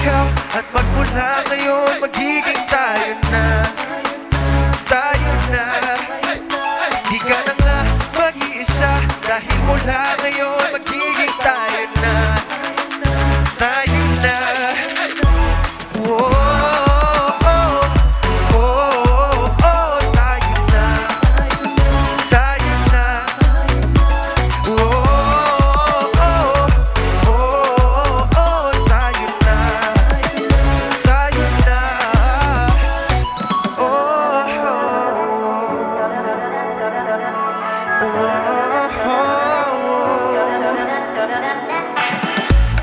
ikaw at magmula ngayon magiging tayo na. Tayo na. Di ka na nga mag-iisa dahil mula ngayon magiging tayo na. Tayo na. Oh, oh, oh, oh, oh, tayo na. Tayo na. Oh, oh, oh, oh, tayo na. Tayo na. Oh,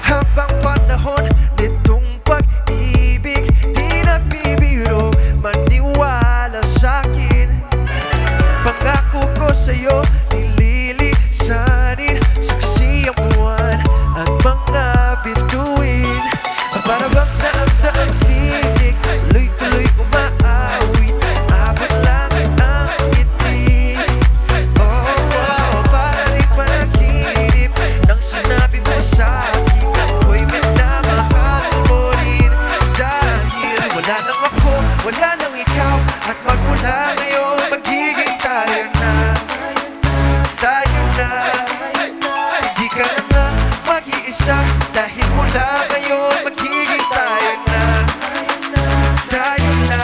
habang panahon nitong pag-ibig, di nagbibiro, maniwala sa'kin. Pangako ko sa'yo, nililisanin, saksi ang buwan at mga bituin. Para bang naamdaang tinig, tuloy-tuloy umaawit, abot langit ang ngiti. Oh, oh, para rin panaginip nang sinabi mo sa'kin, ako'y minamahal mo rin. Dahil wala nang ako, wala nang ikaw, at magmula ngayon magiging tayo na. Tayo na. Di ka na nga mag-iisa dahil mula ngayon magiging tayo na. Tayo na.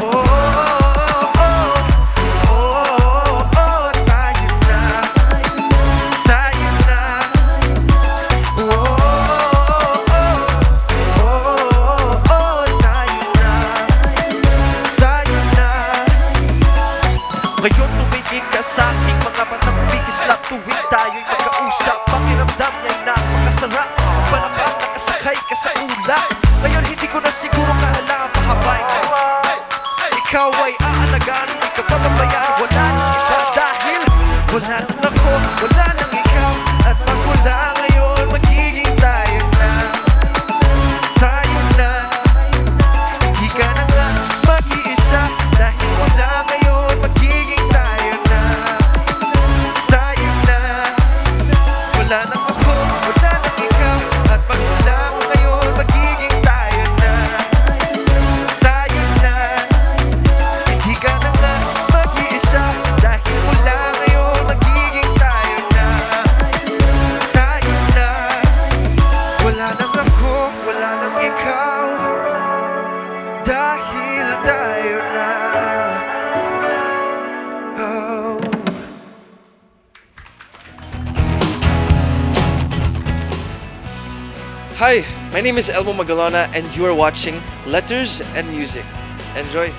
Oh, oh, oh, oh, oh, tayo na. Tayo na. Oh, oh, oh, oh, tayo na. Tayo na. Ngayon tumingin ka sa aking mga matang bigislap tuwing tayo'y magkausap. Pakiramdam niya'y napakasarap, palapat nakasakay ka sa ulap. Ngayon hindi ko na siguro kailangan pahabay. Ikaw ay aalagaan, hindi ka pababayaan. Wala nang iba dahil wala nang ako, wala nang ikaw, at magmula ngayon magiging tayo na. Tayo na. Di ka na nga mag-iisa dahil mula ngayon magiging tayo na. Tayo na. Wala nang ako, wala nang ikaw, at magmula ngayon magiging tayo na. Tayo na. Hindi ka na nga mag-iisa dahil mula ngayon magiging tayo na. Tayo na. Wala nang ako, wala nang ikaw, dahil tayo na. Oh. Hi, my name is Elmo Magalona and you are watching Letters and Music. Enjoy!